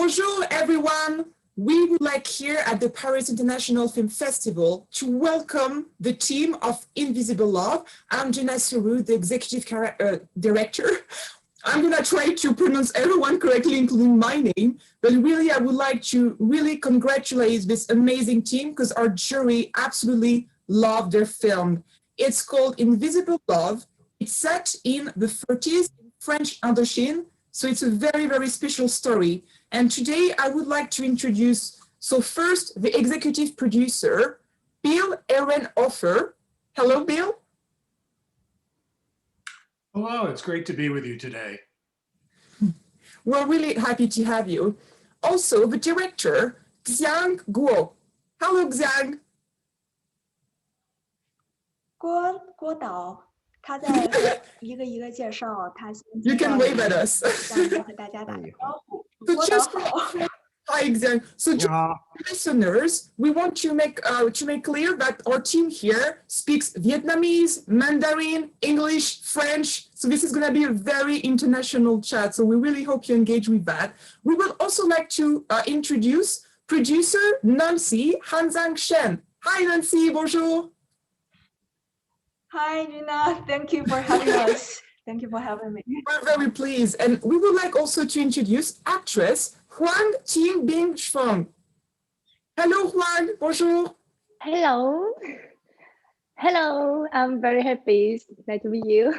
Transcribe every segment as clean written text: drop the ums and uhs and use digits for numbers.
Bonjour, everyone. We would like here at the Paris International Film Festival to welcome the team of Invisible Love. I'm Jenna Suru, the executive director. I'm going to try to pronounce everyone correctly, including my name. But really, I would like to really congratulate this amazing team because our jury absolutely loved their film. It's called Invisible Love. It's set in the 30s in French Indochine. So it's a very, very special story. And today I would like to introduce, so first, the executive producer, Bill Einreinhofer. Hello, Bill. Hello, it's great to be with you today. We're really happy to have you. Also, the director, Xiang Guo. Hello, Xiang. 郭导，他在和一个一个介绍他先 You can wave at us. 和大家打个招呼。郭导好。 Hi, Xiang. So just listeners, we want to make clear that our team here speaks Vietnamese, Mandarin, English, French. So this is going to be a very international chat. So we really hope you engage with that. We would also like to introduce producer Nancy Hanzhang Shen. Hi, Nancy. Bonjour. Hi, Gina. Thank you for having us. Thank you for having me. We're very pleased. And we would like also to introduce actress Hoang Phuong. Hello, Hoang. Bonjour. Hello. Hello. I'm very happy. Nice to meet you.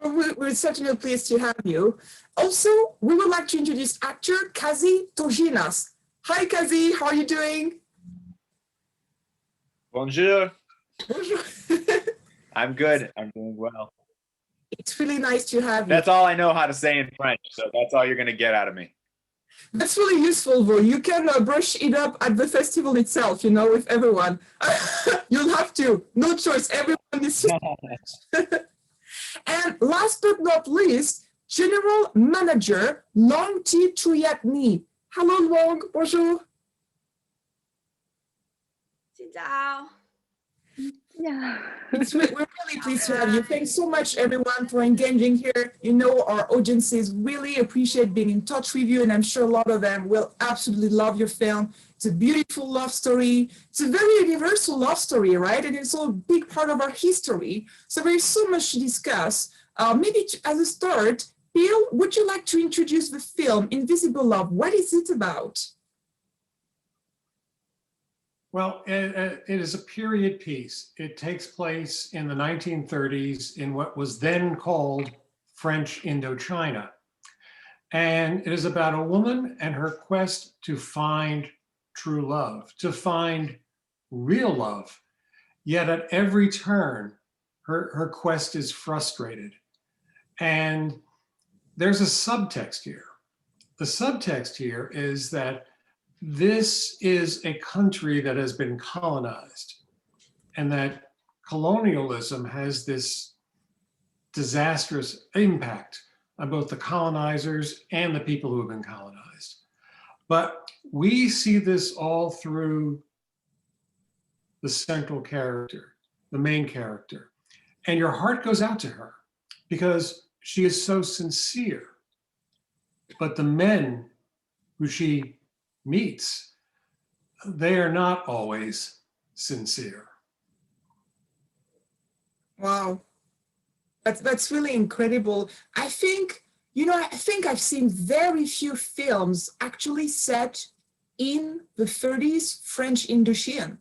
We're certainly pleased to have you. Also, we would like to introduce actor Kazy Tauginas. Hi, Kazy. How are you doing? Bonjour. Bonjour. I'm good. I'm doing well. It's really nice to have you. That's all I know how to say in French, so that's all you're going to get out of me. That's really useful, though. You can brush it up at the festival itself, you know, with everyone. You'll have to. No choice. Everyone is. And last but not least, General Manager Luong Thi Hoa. Hello, Luong. Bonjour. Xin chào. Yeah. We're really pleased to have you. Thanks so much, everyone, for engaging here. You know, our audiences really appreciate being in touch with you, and I'm sure a lot of them will absolutely love your film. It's a beautiful love story. It's a very universal love story, right? And it's all a big part of our history. So there's so much to discuss. Maybe as a start, Bill, would you like to introduce the film Invisible Love? What is it about? Well, it is a period piece. It takes place in the 1930s in what was then called French Indochina. And it is about a woman and her quest to find true love, to find real love. Yet at every turn, her quest is frustrated. And there's a subtext here. The subtext here is that this is a country that has been colonized, and that colonialism has this disastrous impact on both the colonizers and the people who have been colonized. But we see this all through the central character, the main character, and your heart goes out to her because she is so sincere. But the men who she meets, they are not always sincere. Wow, that's really incredible. I think, you know, I think I've seen very few films actually set in the 30s French Indochine.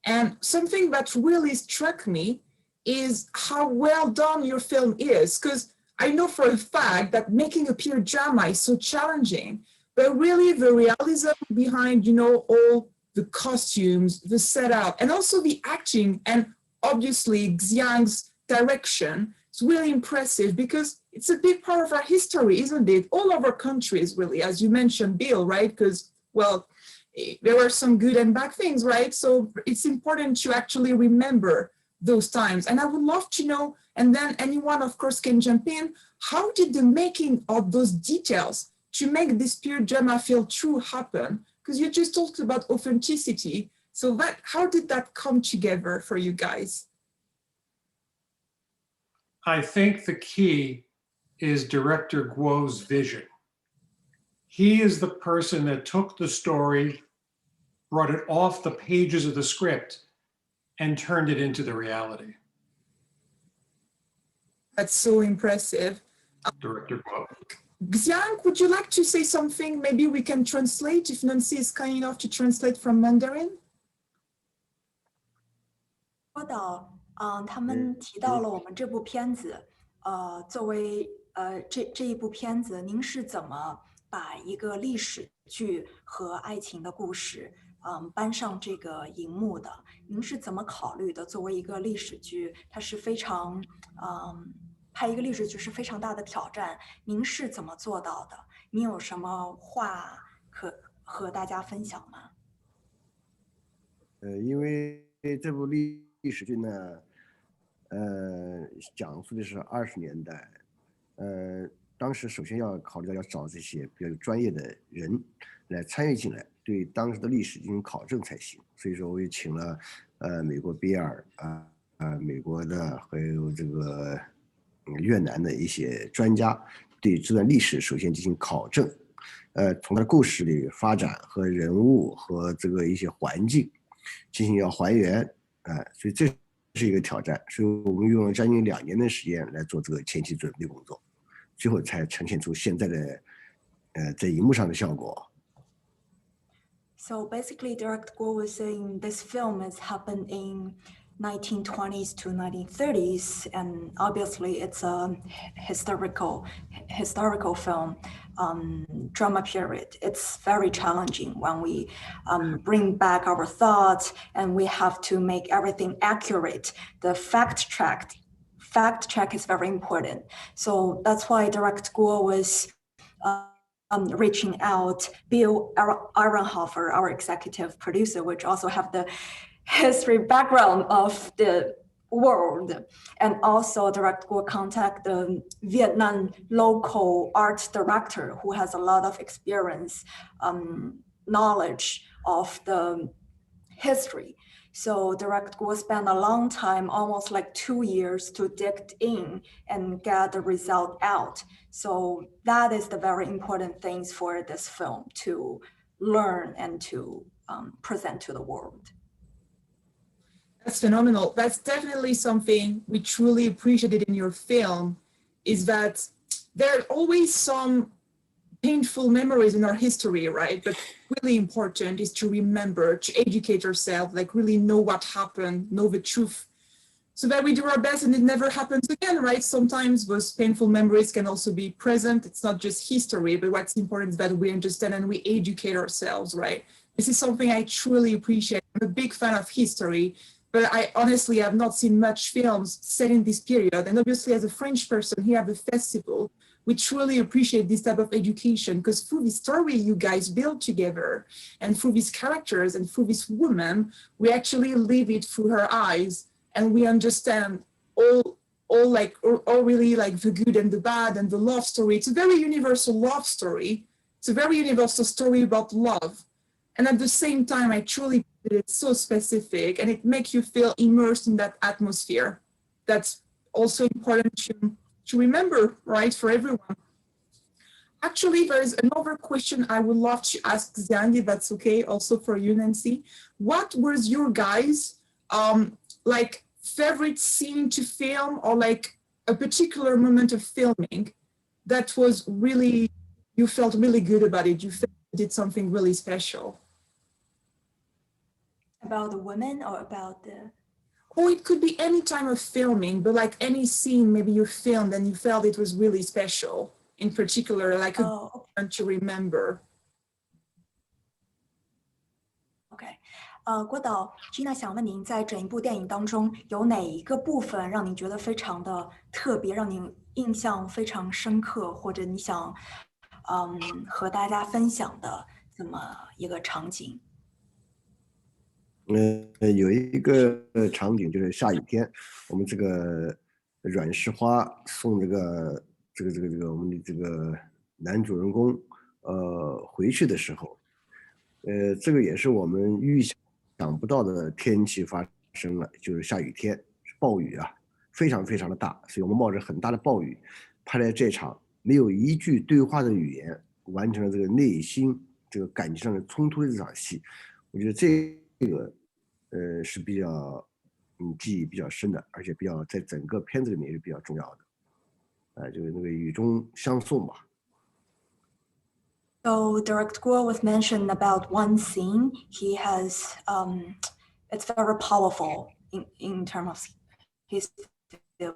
And something that really struck me is how well done your film is, because I know for a fact that making a period drama is so challenging. But really the realism behind, you know, all the costumes, the setup, and also the acting, and obviously Xiang's direction, it's really impressive because it's a big part of our history, isn't it? All of our countries, really, as you mentioned, Bill, right? Because, well, there were some good and bad things, right? So it's important to actually remember those times. And I would love to know, and then anyone, of course, can jump in, how did the making of those details to make this period drama feel true happen? Because you just talked about authenticity. So that, how did that come together for you guys? I think the key is director Guo's vision. he is the person that took the story, brought it off the pages of the script, and turned it into the reality. That's so impressive. Director Guo. Xiang, would you like to say something? Maybe we can translate if Nancy is kind enough to translate from Mandarin. 说到，他们提到了我们这部片子，作为这一部片子，您是怎么把一个历史剧和爱情的故事，搬上这个荧幕的？您是怎么考虑的？作为一个历史剧，它是非常，拍一个历史剧是非常大的挑战，您是怎么做到的？您有什么话可和大家分享吗？因为这部历史剧呢，讲述的是20年代，当时首先要考虑到要找这些比较有专业的人来参与进来，对当时的历史进行考证才行。所以说，我也请了美国比尔美国的还有这个越南的一些专家，对这段历史首先进行考证，从它的故事的发展和人物和这个一些环境进行要还原，所以这是一个挑战，所以我们用了将近2年的时间来做这个前期准备工作，最后才呈现出现在的在荧幕上的效果。So basically, Director Guo was saying this film has happened in 1920s to 1930s, and obviously it's a historical film, drama period. It's very challenging when we bring back our thoughts and we have to make everything accurate. The fact check is very important. So that's why Director Guo was reaching out Bill Einreinhofer, our executive producer, which also have the history background of the world, and also Director Guo contact the Vietnam local art director who has a lot of experience, knowledge of the history. So Director Guo spent a long time, almost like 2 years, to dig in and get the result out. So that is the very important things for this film to learn and to present to the world. That's phenomenal. That's definitely something we truly appreciated in your film, is that there are always some painful memories in our history, right? But really important is to remember, to educate ourselves, like really know what happened, know the truth, so that we do our best and it never happens again, right? Sometimes those painful memories can also be present. It's not just history, but what's important is that we understand and we educate ourselves, right? This is something I truly appreciate. I'm a big fan of history, but I honestly have not seen much films set in this period. And obviously as a French person here at the festival, we truly appreciate this type of education, because through the story you guys build together and through these characters and through this woman, we actually live it through her eyes and we understand all really like the good and the bad and the love story. It's a very universal love story. It's a very universal story about love. And at the same time, I truly feel it's so specific and it makes you feel immersed in that atmosphere. That's also important to remember, right, for everyone. Actually, there's another question I would love to ask Xiang, if that's okay, also for you, Nancy. What was your guys' like favorite scene to film, or like a particular moment of filming that was really, you felt really good about it, you felt you did something really special? About the women or about the... Or it could be any time of filming, but like any scene maybe you filmed and you felt it was really special, in particular, like a moment to remember. OK， 郭导 ，Gina 想问您，在整一部电影当中，有哪一个部分让您觉得非常的特别，让您印象非常深刻，或者你想和大家分享的这么一个场景？有一个场景就是下雨天，我们这个阮氏花送这个我们的这个男主人公回去的时候，这个也是我们预想不到的天气发生了，就是下雨天，暴雨啊，非常的大，所以我们冒着很大的暴雨拍了这场没有一句对话的语言，完成了这个内心这个感情上的冲突的这场戏，我觉得这个是比较记忆比较深的，而且比较在整个片子里面也是比较重要的，就是那个雨中相送吧。So Director Guo was mentioned about one scene. He has, it's very powerful in terms of his film.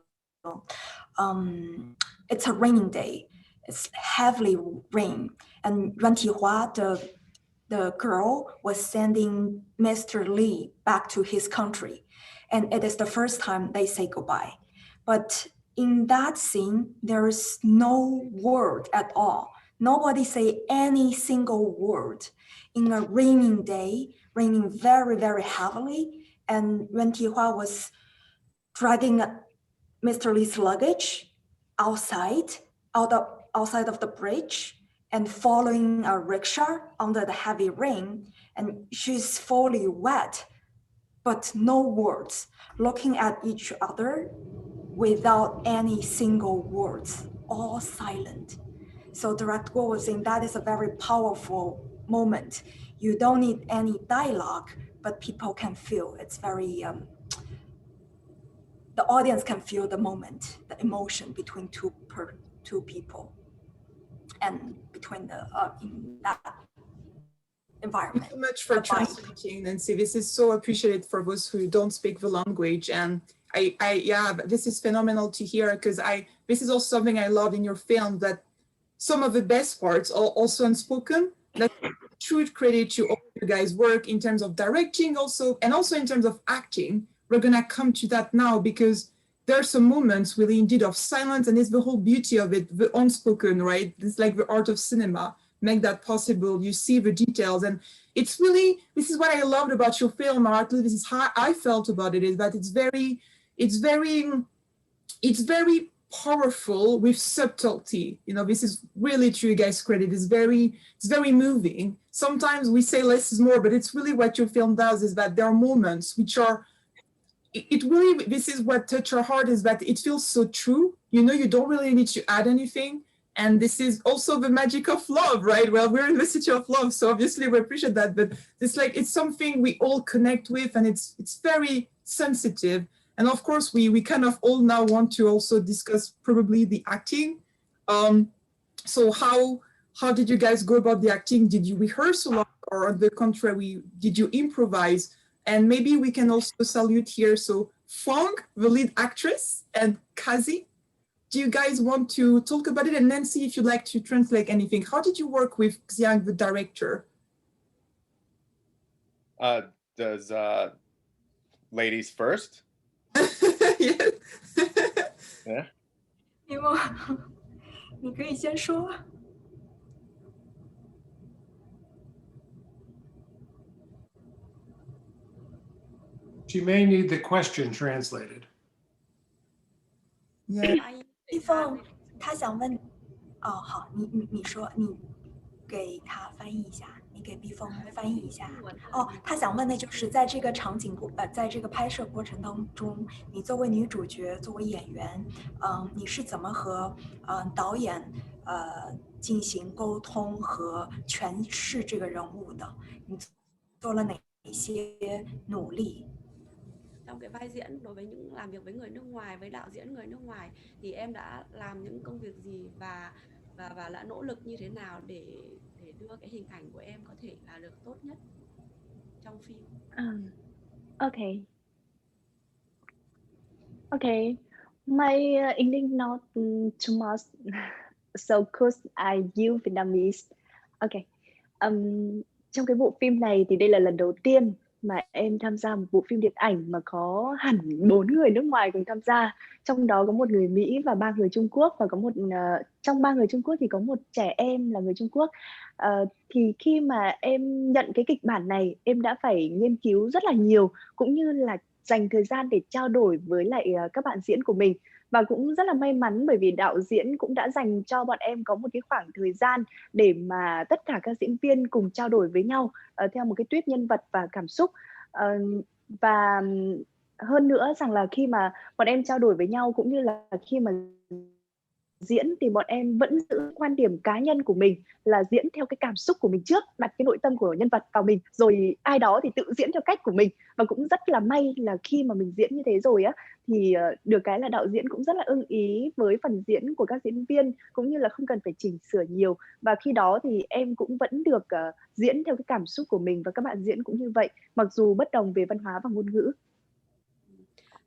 It's a raining day. It's heavily rain, and Nguyen Thi Hoa, the girl, was sending Mr. Lee back to his country, and it is the first time they say goodbye. But in that scene, there is no word at all. Nobody say any single word. In a raining day, raining very, very heavily, and Nguyen Thi Hoa was dragging Mr. Lee's luggage outside of the bridge and following a rickshaw under the heavy rain, and she's fully wet, but no words, looking at each other without any single words, all silent. So Director Guo was saying that is a very powerful moment. You don't need any dialogue, but people can feel. It's very, the audience can feel the moment, the emotion between two people, and between in that environment. Thank you so much for translating, Nancy. This is so appreciated for those who don't speak the language, and yeah, this is phenomenal to hear, because this is also something I love in your film, that some of the best parts are also unspoken. That's true credit to all you guys' work in terms of directing also, and also in terms of acting. We're gonna come to that now, because there are some moments really indeed of silence, and it's the whole beauty of it, the unspoken, right? It's like the art of cinema, make that possible. You see the details, and it's really, this is what I loved about your film, or at least this is how I felt about it, is that it's very powerful with subtlety. You know, this is really to you guys' credit. It's very moving. Sometimes we say less is more, but it's really what your film does, is that there are moments which are, it really, this is what touch our heart, is that it feels so true. You know, you don't really need to add anything. And this is also the magic of love, right? Well, we're in the city of love, so obviously we appreciate that, but it's like, it's something we all connect with, and it's very sensitive. And of course, we kind of all now want to also discuss probably the acting. So how did you guys go about the acting? Did you rehearse a lot, or on the contrary, did you improvise? And maybe we can also salute here, so Phuong, the lead actress, and Kazy. Do you guys want to talk about it? And Nancy, if you'd like to translate anything. How did you work with Xiang, the director? Does ladies first? Yes. Yeah. 你可以先说。She may need the question translated. Yeah. 一峰，他想问，哦，好，你说，你给他翻译一下，你给毕峰翻译一下。哦，他想问的就是在这个场景在这个拍摄过程当中，你作为女主角，作为演员，你是怎么和导演进行沟通和诠释这个人物的？你做了哪些努力？ Trong cái vai diễn, đối với những làm việc với người nước ngoài, với đạo diễn người nước ngoài, thì em đã làm những công việc gì và đã nỗ lực như thế nào để đưa cái hình ảnh của em có thể là được tốt nhất trong phim? Okay. Okay. My English not too much, so could I use Vietnamese? Okay. Trong cái bộ phim này thì đây là lần đầu tiên mà em tham gia một bộ phim điện ảnh mà có hẳn 4 người nước ngoài cùng tham gia, trong đó có một người Mỹ và 3 người Trung Quốc, và có trong 3 người Trung Quốc thì có một trẻ em là người Trung Quốc. Thì khi mà em nhận cái kịch bản này, em đã phải nghiên cứu rất là nhiều, cũng như là dành thời gian để trao đổi với lại các bạn diễn của mình. Và cũng rất là may mắn bởi vì đạo diễn cũng đã dành cho bọn em có một cái khoảng thời gian để mà tất cả các diễn viên cùng trao đổi với nhau theo một cái tuyết nhân vật và cảm xúc. Và hơn nữa rằng là khi mà bọn em trao đổi với nhau, cũng như là khi mà diễn thì bọn em vẫn giữ quan điểm cá nhân của mình là diễn theo cái cảm xúc của mình trước, đặt cái nội tâm của nhân vật vào mình, rồi ai đó thì tự diễn theo cách của mình. Và cũng rất là may là khi mà mình diễn như thế rồi á, thì được cái là đạo diễn cũng rất là ưng ý với phần diễn của các diễn viên, cũng như là không cần phải chỉnh sửa nhiều. Và khi đó thì em cũng vẫn được diễn theo cái cảm xúc của mình, và các bạn diễn cũng như vậy, mặc dù bất đồng về văn hóa và ngôn ngữ.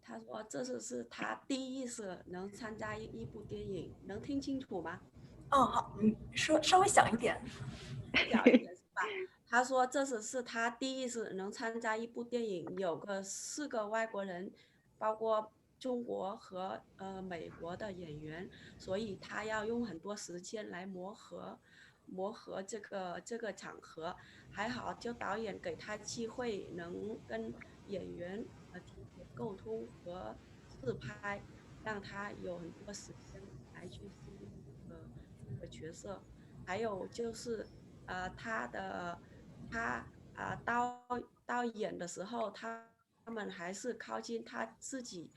他说这是他第一次能参加一部电影，能听清楚吗？哦，好，稍微响一点。小一点是吧？他说这是他第一次能参加一部电影，有个4个外国人，包括中国和美国的演员，所以他要用很多时间来磨合这个场合。还好，就导演给他机会，能跟演员提前沟通和试拍，让他有很多时间来去适应这个角色。还有就是到演的时候，他们还是靠近他自己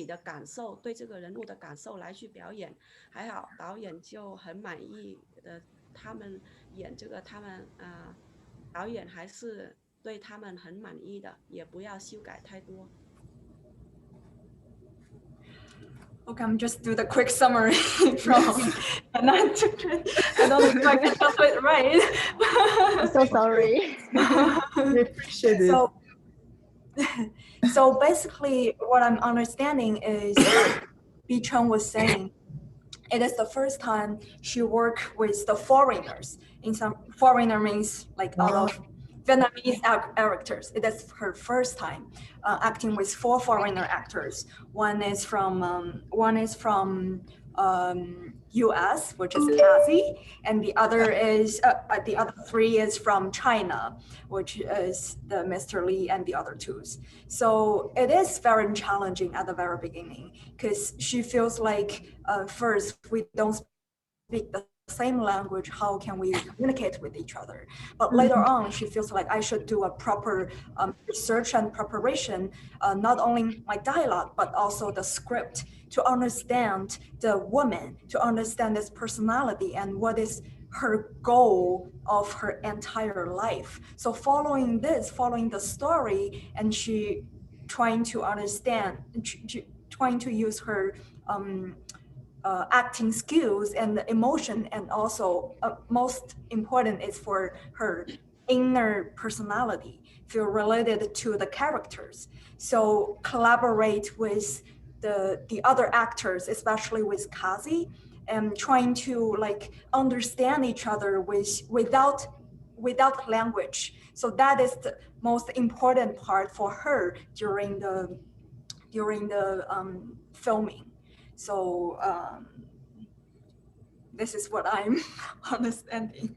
的感受，对这个人物的感受来去表演。还好导演就很满意的，他们演这个，导演还是对他们很满意的，也不要修改太多。Okay, I'm just do the quick summary from and I don't know if I can translate right. I'm so sorry. We appreciate it. So basically what I'm understanding is Bi Chun was saying it is the first time she worked with the foreigners. In some foreigner means like out of Vietnamese actors. It is her first time acting with 4 foreigner actors. One is from U.S., which is Kazy, and the other 3 is from China, which is the Mr. Lee and the other 2s. So it is very challenging at the very beginning because she feels like first we don't speak the same language, how can we communicate with each other? But later on, she feels like I should do a proper research and preparation, not only my dialogue, but also the script to understand the woman, to understand this personality and what is her goal of her entire life. So following the story, and she trying to understand, trying to use her acting skills and the emotion, and also most important is for her inner personality, feel related to the characters. So collaborate with the other actors, especially with Kazy, and trying to like understand each other without language. So that is the most important part for her during the filming. So this is what I'm understanding.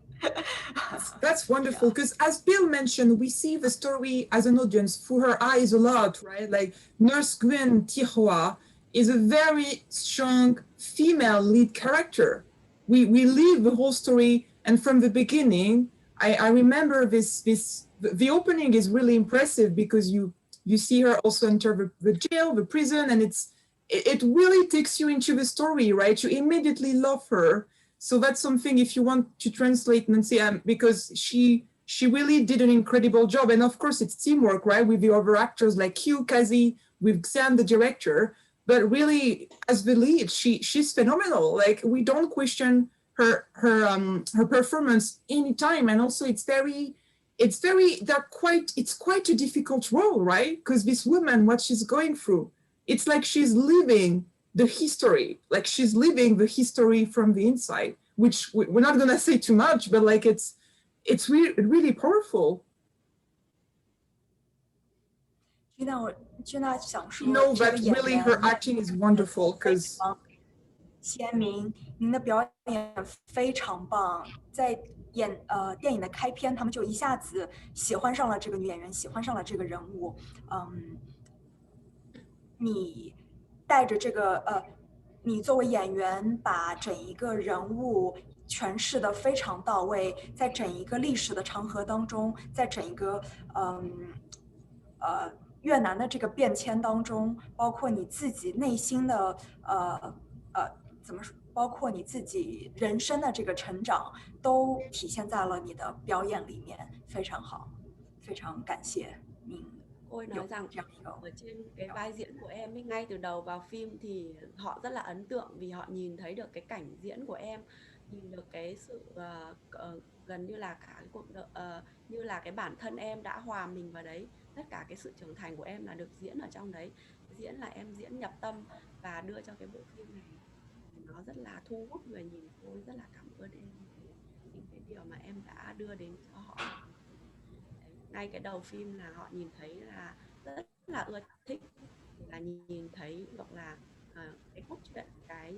That's wonderful, because as Bill mentioned, we see the story as an audience through her eyes a lot, right? Like Nurse Nguyen Thi Hoa is a very strong female lead character. We live the whole story, and from the beginning, I remember the opening is really impressive because you see her also enter the jail, the prison, and it really takes you into the story, right? You immediately love her. So that's something, if you want to translate, Nancy, because she really did an incredible job. And of course, it's teamwork, right? With the other actors like you, Kazy, with Xian, the director. But really, as the lead, she's phenomenal. Like, we don't question her performance anytime. And also, it's quite a difficult role, right? Because this woman, what she's going through, it's like she's living the history, like she's living the history from the inside, which we're not gonna say too much, but like it's really powerful. Jenna 想说 You know 这个 that 演 really 员 her acting is wonderful, because 鲜明，您的表演非常棒，在电影的开篇，他们就一下子喜欢上了这个女演员，喜欢上了这个人物。你带着这个你作为演员把整一个人物诠释得非常到位，在整一个历史的长河当中，在整一个越南的这个变迁当中，包括你自己内心的怎么说，包括你自己人生的这个成长，都体现在了你的表演里面，非常好，非常感谢您。 Cô ấy nói rằng ở trên cái vai diễn của em ấy, ngay từ đầu vào phim thì họ rất là ấn tượng vì họ nhìn thấy được cái cảnh diễn của em, nhìn được cái sự gần như là cả cái cuộc đời, như là cái bản thân em đã hòa mình vào đấy, tất cả cái sự trưởng thành của em là được diễn ở trong đấy. Diễn là em diễn nhập tâm và đưa cho cái bộ phim này nó rất là thu hút người nhìn. Cô ấy rất là cảm ơn em vì những cái điều mà em đã đưa đến cho họ. Ngay cái đầu phim là họ nhìn thấy là rất là ưa thích, là nhìn thấy được là cái cốt truyện, cái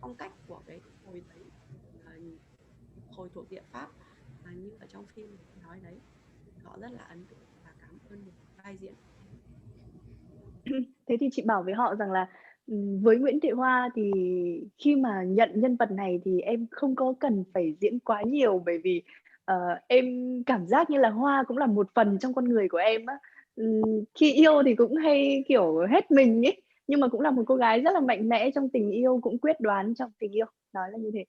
phong cách của cái hồi đấy, hồi thuộc địa Pháp như ở trong phim nói đấy, họ rất là ấn tượng và cảm ơn một vai diễn. Thế thì chị bảo với họ rằng là với Nguyễn Thị Hoa thì khi mà nhận nhân vật này thì em không có cần phải diễn quá nhiều, bởi vì em cảm giác như là Hoa cũng là một phần trong con người của em á. Khi yêu thì cũng hay kiểu hết mình ấy, nhưng mà cũng là một cô gái rất là mạnh mẽ trong tình yêu, cũng quyết đoán trong tình yêu, nói là như thế.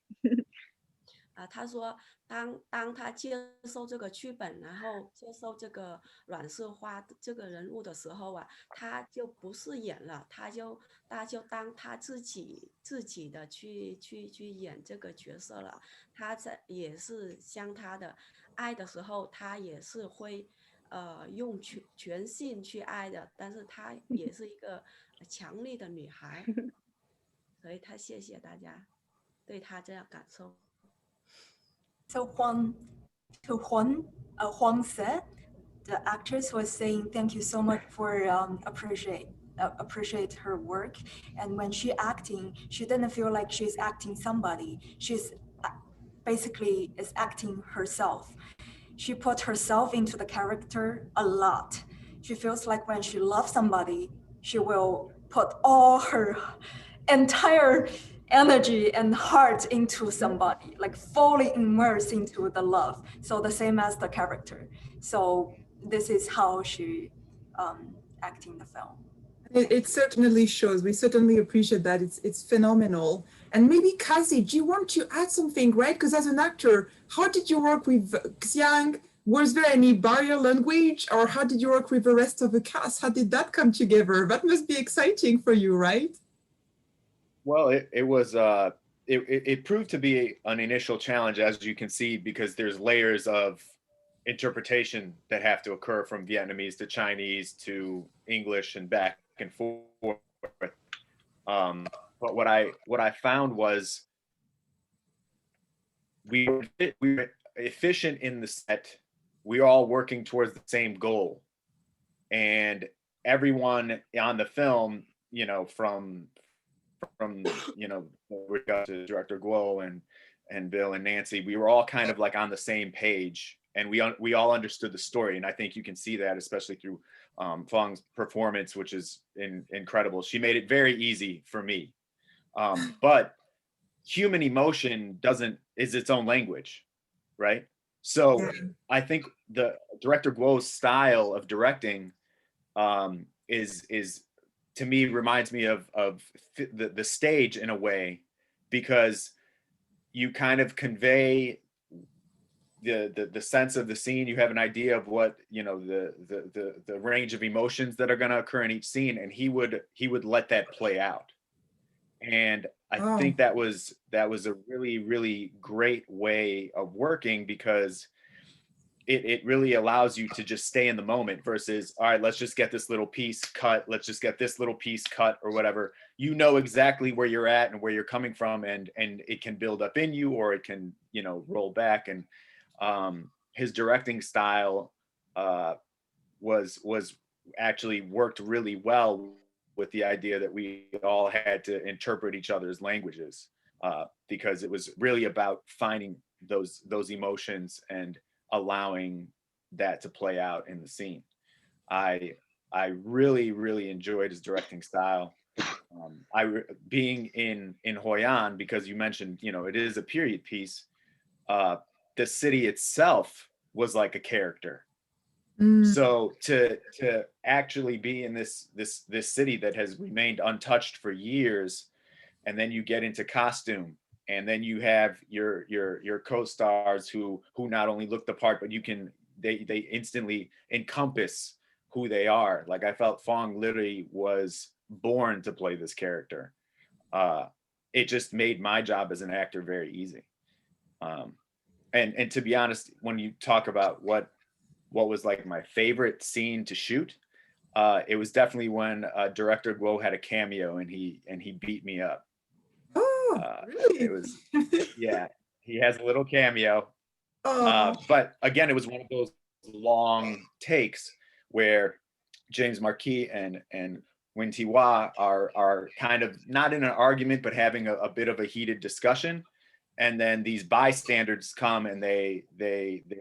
他说当他接受这个剧本，然后接受这个阮瑟花这个人物的时候啊，他就不是演了，他就当他自己的去演这个角色了。他也是像他的爱的时候，他也是会用全性去爱的，但是他也是一个强力的女孩，所以他谢谢大家对他这样感受。 So Huang said, the actress was saying thank you so much for appreciate her work, and when she acting, she didn't feel like she's acting somebody. She's basically is acting herself. She put herself into the character a lot. She feels like when she loves somebody, she will put all her entire energy and heart into somebody, like fully immersed into the love. So the same as the character. So this is how she acting the film. It certainly shows. We certainly appreciate that. It's phenomenal. And maybe Kazy, do you want to add something, right? Because as an actor, how did you work with Xiang? Was there any barrier language, or how did you work with the rest of the cast? How did that come together? That must be exciting for you, right? Well, it was it proved to be an initial challenge, as you can see, because there's layers of interpretation that have to occur from Vietnamese to Chinese to English and back and forth. But what I found was we were efficient in the set. We were all working towards the same goal, and everyone on the film, you know, from you know, we got to director Guo and Bill and Nancy, we were all kind of like on the same page, and we all understood the story. And I think you can see that especially through Phuong's performance, which is incredible. She made it very easy for me. But human emotion is its own language, right? So I think the director Guo's style of directing is to me reminds me of the stage in a way, because you kind of convey the sense of the scene. You have an idea of what, you know, the range of emotions that are going to occur in each scene, and he would let that play out. And I think that was a really, really great way of working, because it really allows you to just stay in the moment versus, all right, let's just get this little piece cut. Let's just get this little piece cut or whatever. You know exactly where you're at and where you're coming from, and it can build up in you, or it can, you know, roll back. And his directing style was actually worked really well with the idea that we all had to interpret each other's languages, because it was really about finding those emotions and allowing that to play out in the scene. I really, really enjoyed his directing style. Being in Hoi An, because you mentioned, you know, it is a period piece. The city itself was like a character. So to actually be in this city that has remained untouched for years, and then you get into costume and then you have your co-stars who not only look the part, but they instantly encompass who they are. Like I felt Phuong literally was born to play this character. It just made my job as an actor very easy. And to be honest, when you talk about what was like my favorite scene to shoot, it was definitely when director Guo had a cameo and he beat me up. Oh, really? It was, yeah, he has a little cameo. Oh, But again, it was one of those long takes where James Marquis and Nguyen Thi Hoa are kind of not in an argument, but having a bit of a heated discussion. And then these bystanders come and they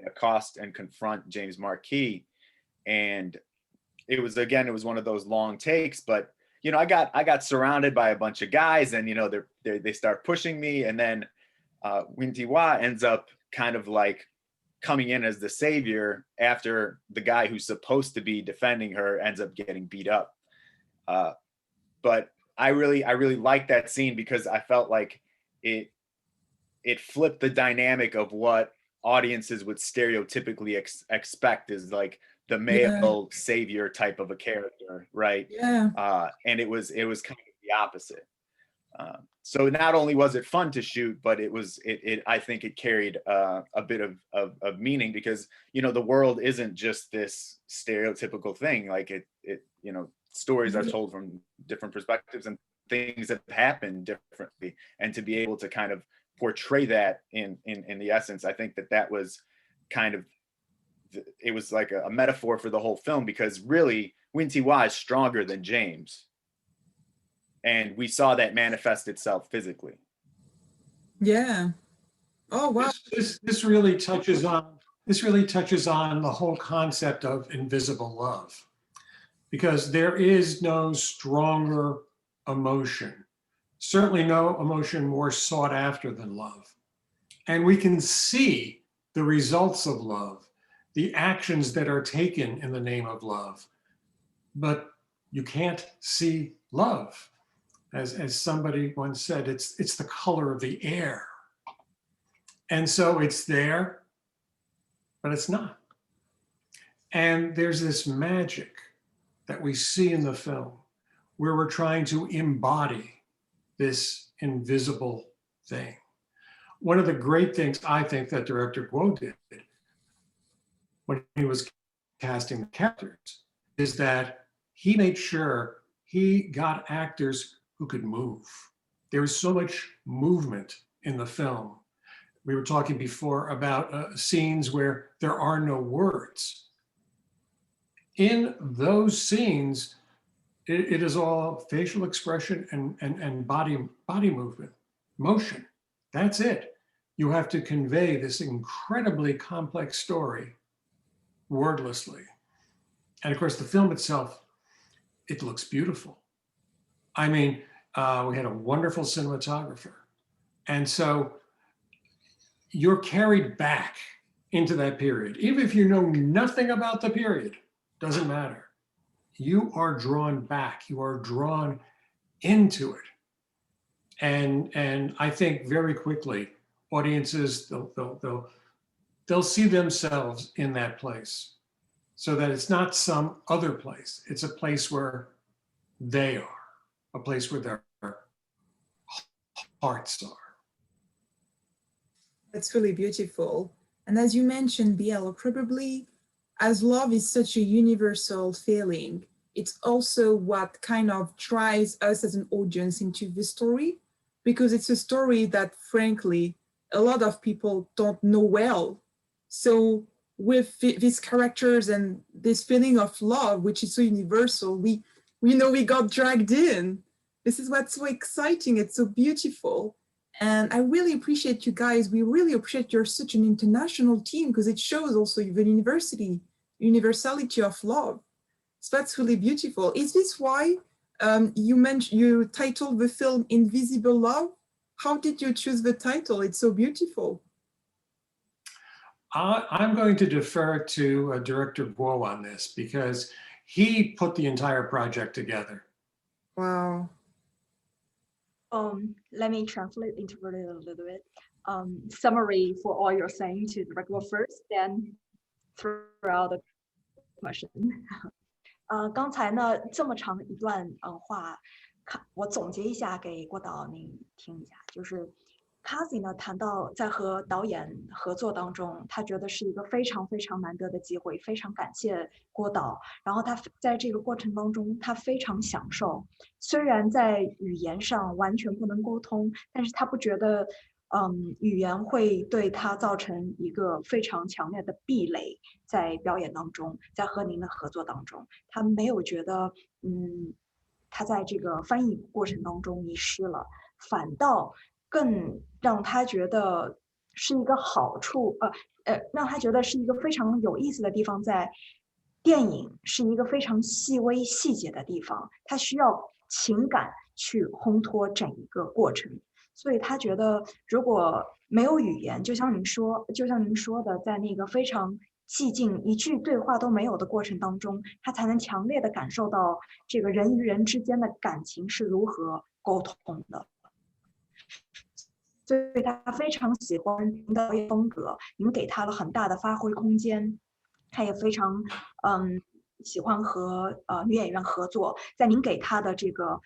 accost and confront James Marquis. And it was one of those long takes, but you know, I got surrounded by a bunch of guys, and you know, they start pushing me, and then Nguyen Thi Hoa ends up kind of like coming in as the savior after the guy who's supposed to be defending her ends up getting beat up. But I really liked that scene because I felt like it flipped the dynamic of what audiences would stereotypically expect is like the male savior type of a character, right? yeah. And it was kind of the opposite. So not only was it fun to shoot, but I think it carried a bit of meaning, because you know, the world isn't just this stereotypical thing. Like it you know, stories are told from different perspectives and things that happen differently, and to be able to kind of portray that in the essence, I think that was kind of, it was like a metaphor for the whole film, because really Nguyen Thi Hoa is stronger than James, and we saw that manifest itself physically. Yeah. Oh wow. This really touches on the whole concept of invisible love, because there is no stronger emotion, certainly no emotion more sought after than love. And we can see the results of love, the actions that are taken in the name of love, but you can't see love. As somebody once said, it's the color of the air. And so it's there, but it's not. And there's this magic that we see in the film where we're trying to embody this invisible thing. One of the great things I think that director Guo did when he was casting the characters is that he made sure he got actors who could move. There was so much movement in the film. We were talking before about scenes where there are no words. In those scenes, it is all facial expression and body movement, motion. That's it. You have to convey this incredibly complex story wordlessly. And of course, the film itself, it looks beautiful. I mean, we had a wonderful cinematographer. And so you're carried back into that period. Even if you know nothing about the period, doesn't matter. You are drawn back, you are drawn into it. And I think very quickly, audiences, they'll see themselves in that place, so that it's not some other place. It's a place where they are, a place where their hearts are. That's really beautiful. And as you mentioned, Biel, probably as love is such a universal feeling, it's also what kind of drives us as an audience into the story, because it's a story that, frankly, a lot of people don't know well. So with these characters and this feeling of love, which is so universal, we know we got dragged in. This is what's so exciting. It's so beautiful. And I really appreciate you guys. We really appreciate you're such an international team, because it shows also the universality of love. So that's really beautiful. Is this why you titled the film Invisible Love? How did you choose the title? It's so beautiful. I'm going to defer to Director Guo on this, because he put the entire project together. Wow. Let me translate, interpret it a little bit. Summary for all you're saying to the regular first, then throughout the question. 刚才呢这么长一段话，我总结一下给郭导您听一下，就是 Kazy 呢谈到在和导演合作当中，他觉得是一个非常非常难得的机会，非常感谢郭导。然后他在这个过程当中，他非常享受。虽然在语言上完全不能沟通，但是他不觉得语言会对他造成一个非常强烈的壁垒，在表演当中，在和您的合作当中，他没有觉得他在这个翻译过程当中迷失了，反倒更让他觉得是一个好处，让他觉得是一个非常有意思的地方，在电影是一个非常细微细节的地方，他需要情感去烘托整一个过程。所以他觉得，如果没有语言，就像您说的，在那个非常寂静、一句对话都没有的过程当中，他才能强烈的感受到这个人与人之间的感情是如何沟通的。所以他非常喜欢您的导演风格，您给他了很大的发挥空间，他也非常喜欢和女演员合作，在您给他的这个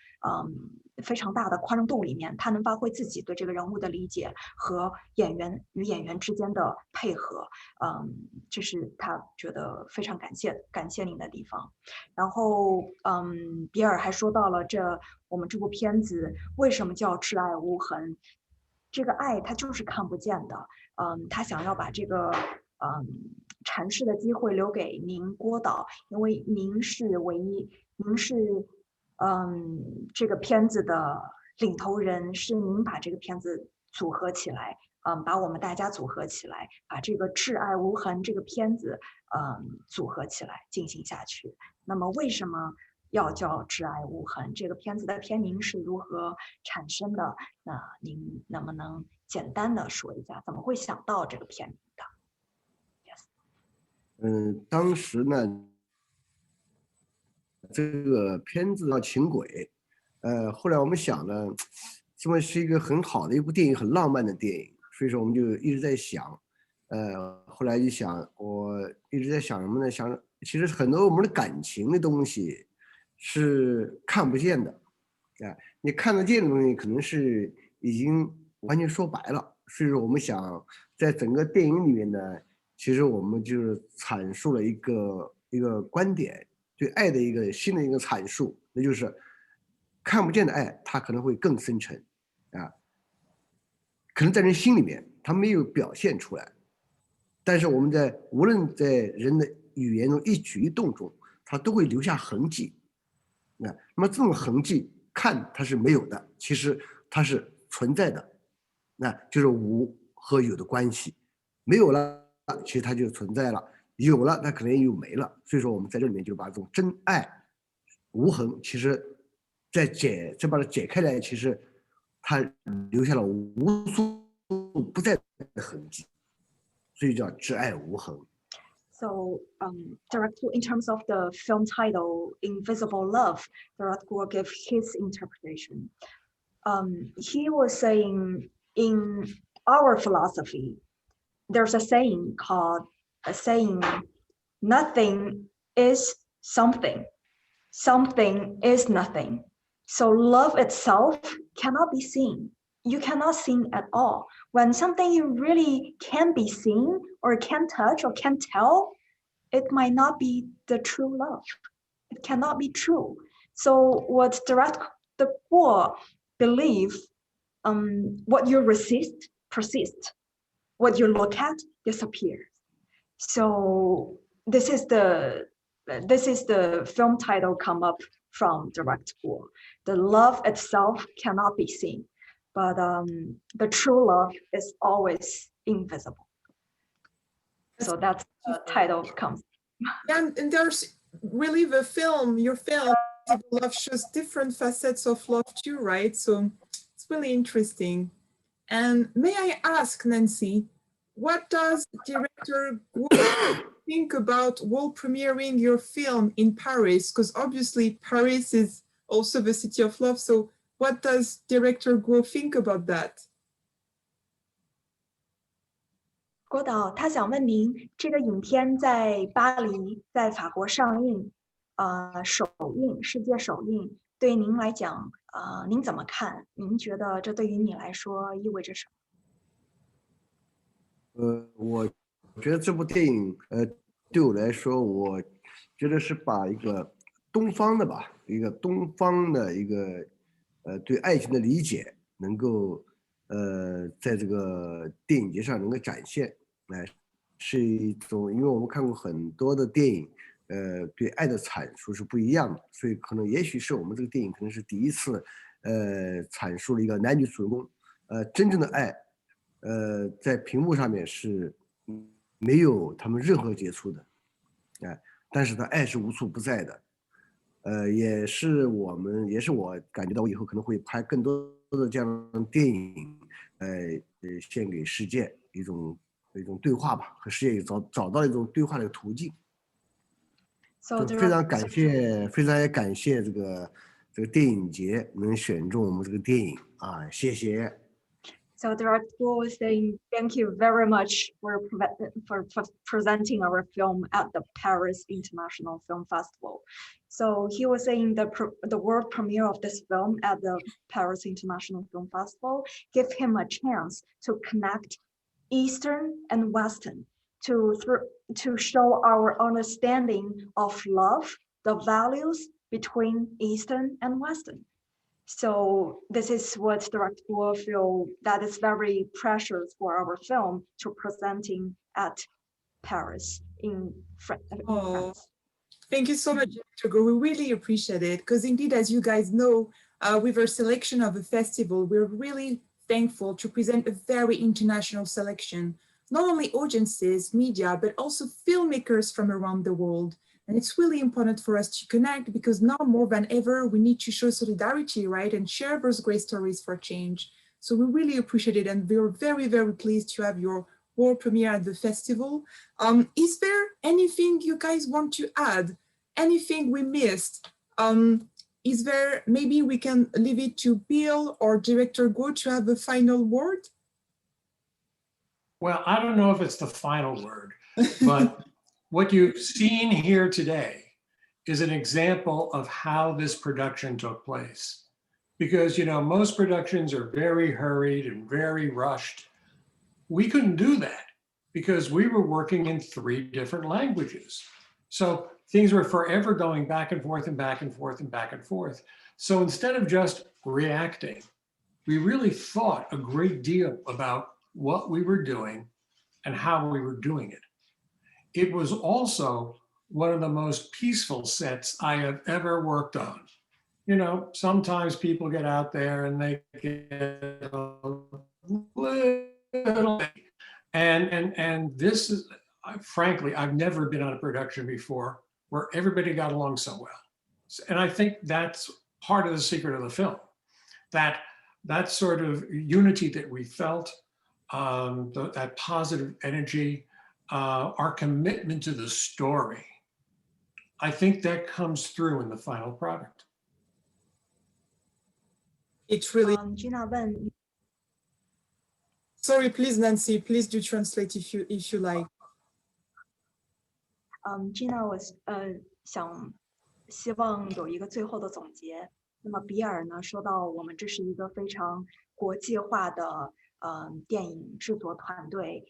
非常大的宽容度里面，他能发挥自己对这个人物的理解和演员与演员之间的配合，这是他觉得非常感谢您的地方。然后比尔还说到了我们这部片子为什么叫挚爱无痕，这个爱它就是看不见的，他想要把这个阐释的机会留给您郭导，因为您是这个片子的领头人，是您把这个片子组合起来，把我们大家组合起来，把这个挚爱无痕这个片子组合起来进行下去。那么为什么要叫挚爱无痕？这个片子的片名是如何产生的？那您能不能简单的说一下，怎么会想到这个片名的？当时呢，这个片子叫轻轨，后来我们想呢，这么是一个很好的一部电影，很浪漫的电影，所以说我们就一直在想，后来一想，我一直在想什么呢？想其实很多我们的感情的东西是看不见的，你看得见的东西可能是已经完全说白了，所以说我们想在整个电影里面呢，其实我们就是阐述了一个观点，对爱的一个新的一个阐述，那就是看不见的爱，它可能会更深沉，可能在人心里面，它没有表现出来，但是我们无论在人的语言中一举一动中，它都会留下痕迹，那么这种痕迹看它是没有的，其实它是存在的，那就是无和有的关系，没有了。其实它就存在了，有了它可能又没了，所以说我们在这里面就把这种真爱无痕，其实再把它解开来，其实它留下了无所不在的痕迹，所以叫挚爱无痕。So, Director, in terms of the film title, Invisible Love, Director gave his interpretation. He was saying, in our philosophy, there's a saying nothing is something, something is nothing. So love itself cannot be seen. You cannot see at all. When something you really can be seen or can touch or can tell, it might not be the true love. It cannot be true. So what Director Guo believe, what you resist persists. What you look at disappears. So this is the film title come up from Director Guo. The love itself cannot be seen, but the true love is always invisible. So that's the title comes. Yeah, and there's really your film, love shows different facets of love too, right? So it's really interesting. And may I ask, Nancy, what does director Guo think about world premiering your film in Paris? Because obviously Paris is also the city of love. So What does director Guo think about that? 郭导，他想问您，这个影片在巴黎、在法国上映，首映，世界首映，对您来讲，您怎么看？您觉得这对于你来说意味着什么？我觉得这部电影，对我来说，我觉得是把一个东方的吧，一个东方的一个，对爱情的理解，能够，在这个电影节上能够展现，是一种，因为我们看过很多的电影，对爱的阐述是不一样的，所以可能也许是我们这个电影可能是第一次，阐述了一个男女主人公，真正的爱，在屏幕上面是没有他们任何接触的，但是他爱是无处不在的，也是我感觉到我以后可能会拍更多的这样的电影，献给世界一种对话吧，和世界找到一种对话的途径。就非常感谢这个电影节能选中我们这个电影啊，谢谢。So Director Guo was saying, thank you very much for presenting our film at the Paris International Film Festival. So he was saying the world premiere of this film at the Paris International Film Festival gave him a chance to connect Eastern and Western to show our understanding of love, the values between Eastern and Western. So this is what Director Guo feel that is very precious for our film to presenting at Paris in France. Thank you so much, Director Guo. We really appreciate it because indeed, as you guys know, with our selection of the festival, we're really thankful to present a very international selection, not only audiences, media, but also filmmakers from around the world. And it's really important for us to connect because now more than ever, we need to show solidarity, right? And share those great stories for change. So we really appreciate it. And we're very, very pleased to have your world premiere at the festival. Is there anything you guys want to add? Anything we missed? Is there, maybe we can leave it to Bill or Director Guo to have the final word? Well, I don't know if it's the final word, but what you've seen here today is an example of how this production took place. Because, you know, most productions are very hurried and very rushed. We couldn't do that because we were working in 3 different languages. So things were forever going back and forth and back and forth and back and forth. So instead of just reacting, we really thought a great deal about what we were doing and how we were doing it. It was also one of the most peaceful sets I have ever worked on. You know, sometimes people get out there and they get a little, and this is, frankly, I've never been on a production before where everybody got along so well. And I think that's part of the secret of the film, that sort of unity that we felt, that positive energy, our commitment to the story. I think that comes through in the final product. It's really. Gina 问 Sorry, please, Nancy, please do translate if you like. Gina 我希望有一个最后的总结。那么比尔呢说到我们这是一个非常国际化的电影制作团队，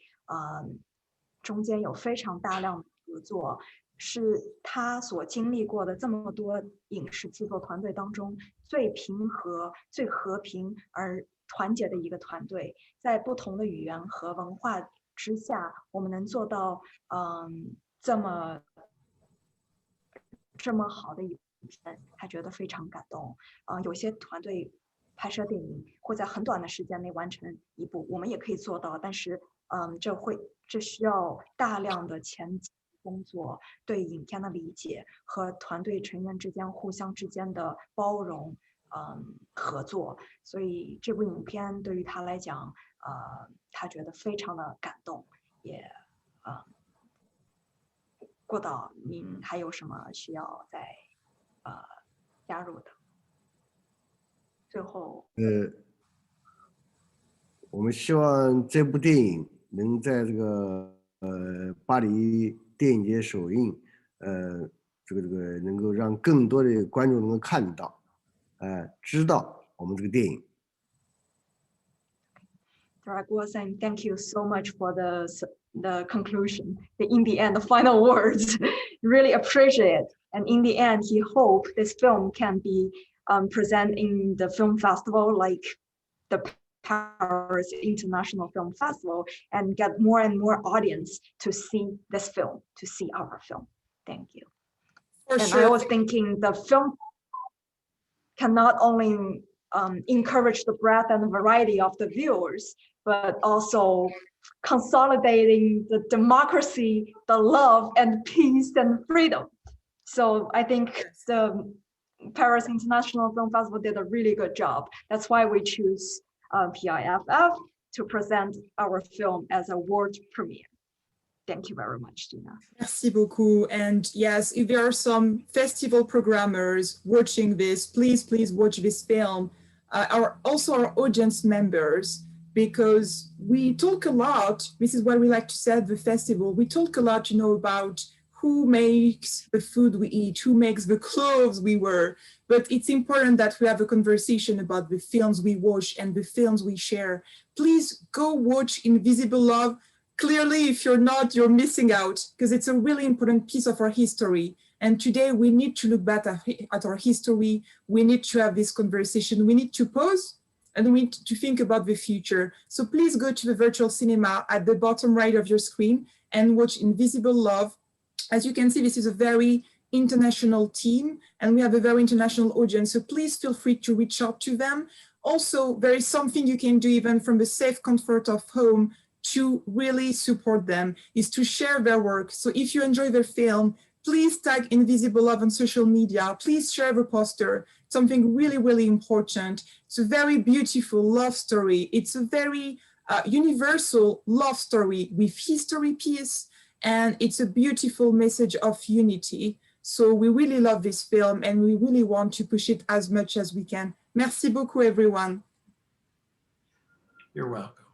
中间有非常大量的合作，是他所经历过的这么多影视制作团队当中最平和、最和平而团结的一个团队。在不同的语言和文化之下，我们能做到这么好的影片，他觉得非常感动。有些团队拍摄电影会在很短的时间内完成一部，我们也可以做到，但是这需要大量的前期工作，对影片的理解和团队成员之间互相之间的包容，合作。所以这部影片对于他来讲，他觉得非常的感动，也郭导，您还有什么需要再加入的最后，我们希望这部电影能在这个巴黎电影节首映，这个能够让更多的观众能够看到，知道我们这个电影。Director Guo Xiang, thank you so much for the conclusion. In the end, the final words, really appreciate it. And in the end, he hoped this film can be presented in the film festival like the Paris International Film Festival and get more and more audience to see this film, to see our film. Thank you. For And sure. I was thinking the film can not only encourage the breadth and variety of the viewers, but also consolidating the democracy, the love and peace and freedom. So I think the Paris International Film Festival did a really good job. That's why we choose PIFF to present our film as a world premiere. Thank you very much, Gina. Merci beaucoup. And yes, if there are some festival programmers watching this, please watch this film. Also our audience members, because we talk a lot, this is what we like to say at the festival, we talk a lot, about who makes the food we eat, who makes the clothes we wear, but it's important that we have a conversation about the films we watch and the films we share. Please go watch Invisible Love. Clearly, if you're not, you're missing out, because it's a really important piece of our history. And today we need to look back at our history. We need to have this conversation. We need to pause and we need to think about the future. So please go to the virtual cinema at the bottom right of your screen and watch Invisible Love. As you can see, this is a very international team and we have a very international audience. So please feel free to reach out to them. Also, there is something you can do even from the safe comfort of home to really support them, is to share their work. So if you enjoy their film, please tag Invisible Love on social media. Please share the poster. Something really, really important. It's a very beautiful love story. It's a very universal love story with history piece, and it's a beautiful message of unity. So we really love this film and we really want to push it as much as we can. Merci beaucoup, everyone. You're welcome.